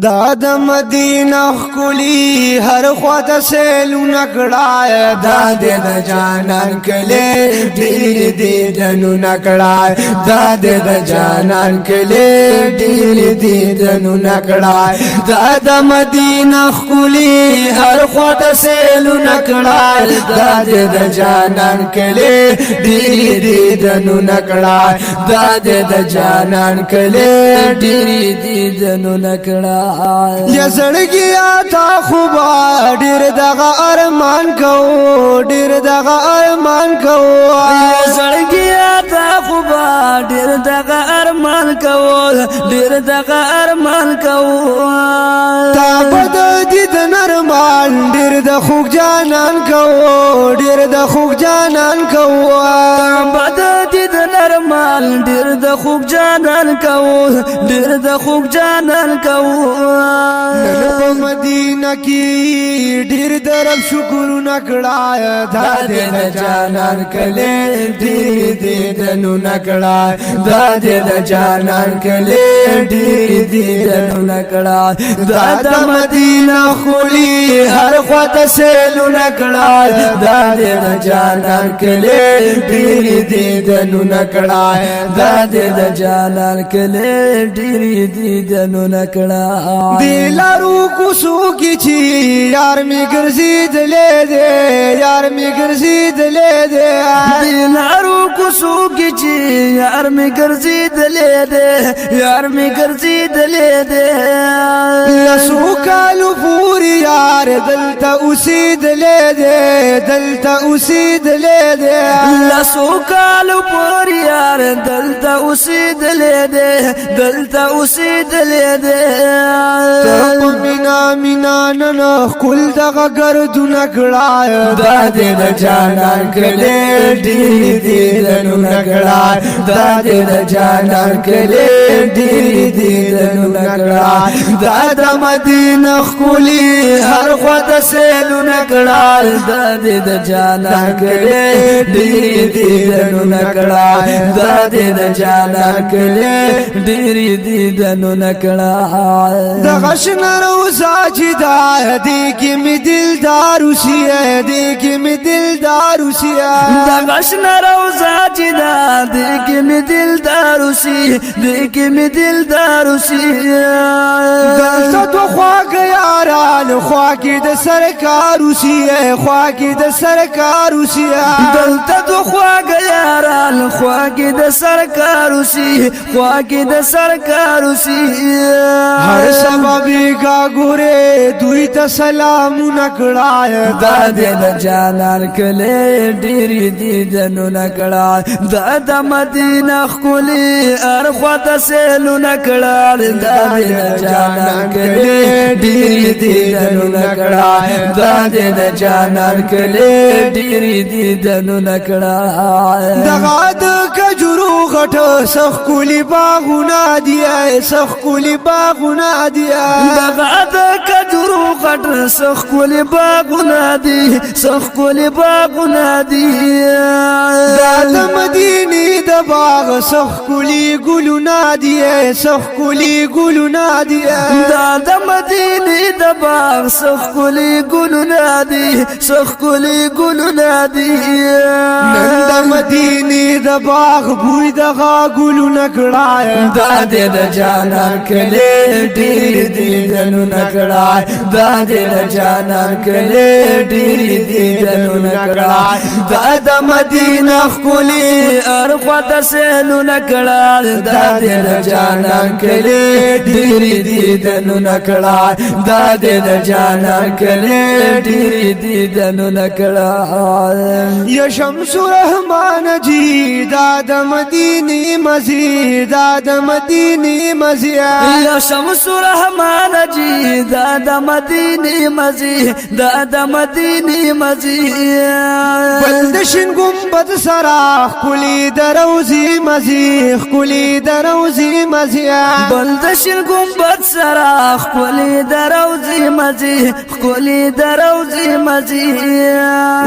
دا د مدینه خلی هر خواته سیلونه کړای دا د جانان کلی ډیر دی دنو نکړای دا د جانان کلی ډیر دی دنو نکړای دا د مدینه خلی هر خواته سیلونه کړای دا د جانان کلی ډیر دی دنو نکړای دا د جانان کلی ډیر دی دنو نکړای یا زړګیا تا خوبا ډیر دغه ارمان کو ډیر دغه ارمان کو یا زړګیا تا خوبا ډیر دغه ارمان کو ډیر دغه ارمان کو تا بد دید نرمان ډیر د خوږ جانان کو ډیر د خوږ جانان کو تا بد دید نرمان ډیر د خوږ جانان کو ډیر د خوږ جانان کو په مدینه کې ډیر درب شکر نکړای دا د جانان کله ډیر دې دنو نکړای دا د جانان کله ډیر دې دنو نکړای دا د مدینه خلی هر خواته سیلو نکړای دا د جانان کله ډیر دې دنو نکړای دا د جانان کله ډیر دې دنو نکړای दिलारू कुसू की छी यार मी गर्जीद ले दे यार मी गर्जीद ले दे दिलारू कुसू की छी यार मी गर्जीद ले दे यार मी गर्जीद ले दे लसू कालू पूरी यार दलता उसीद ले दे दलता उसीद ले दे लसू कालू पूरी यार दलता उसीद ले दे दलता उसीद ले दे مینا مینا نن کل دغه ګردو نکړای دا د جانان کله ډیر دی دنو نکړای دا د جانان کله ډیر دی دنو نکړای دا د مدینه خلی هر خواته سیلو نکړای دا د جانان کله ډیر دی دنو نکړای دا د جانان کله ډیر دی دنو نکړای د غشن روزا جدا دی کی می دلدار وشیا دی کی می دلدار وشیا د غشن روزا جدا دی کی می دلدار وشي دی کی می دلدار وشي دلته تو خواږ یاران خواږ د سرکار وشیا خواږ د سرکار وشیا دلته تو خواږ یاران خواږ د سرکار وشي خواږ د سرکار وشي هر سبب کا ګوره دوی ته سلام نکړای دا د جانان کله ډیر دی دنو نکړای دا د مدینه خلی ار خواته سیلو نکړای دا د جانان کله ډیر دی دنو نکړای دا د جانان کله ډیر دی دنو نکړای دغه د کجرو غټ سخ کولی باغونه دی سخ کولی باغونه دی دغه د کجرو غټ سخ کولی باغونه دي سخ کولی باغونه دي دا د مدینه د باغ سخ کولی ګلونه دي سخ کولی ګلونه دي دا د مدینه د باغ سخ کولی ګلونه دي سخ کولی ګلونه دي نن د مدینه د باغ بوی دغه ګلونه کړای دا د جانان کله ډیر دی دنو نکړای دا د جانان کله ډیر دی دنو نکړای دا د مدینه خلی ار خواته سیلو نکړای دا د جانان کله ډیر دی دنو نکړای دا د جانان کله ډیر دی دنو نکړای یا شمس الرحمن جی دا د مدینه مزید دا د مدینه مزید یا شمس الرحمن جی دا د مدینه مزی دا د مدینه مزی بلدشن گنبد سراخ کلی دروزی مزی کلی دروزی مزی بلدشن گنبد سراخ کلی دروزی روزي مزي خولي دروزي مزي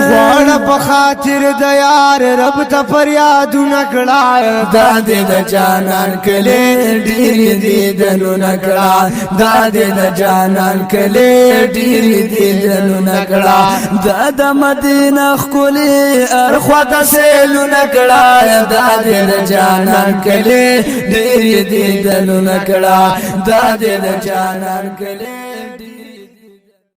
غواړه په خاطر د یار رب ته فریادونه کړه دا دې د جانان کلی ډېر دیدنونه کړه دا دې د جانان کلی ډېر دیدنونه کړه دا د مدینه ښکلې اړخوا ته سیلونه کړه دا دې د جانان کلی ډېر دیدنونه کړه دا دې د جانان کلی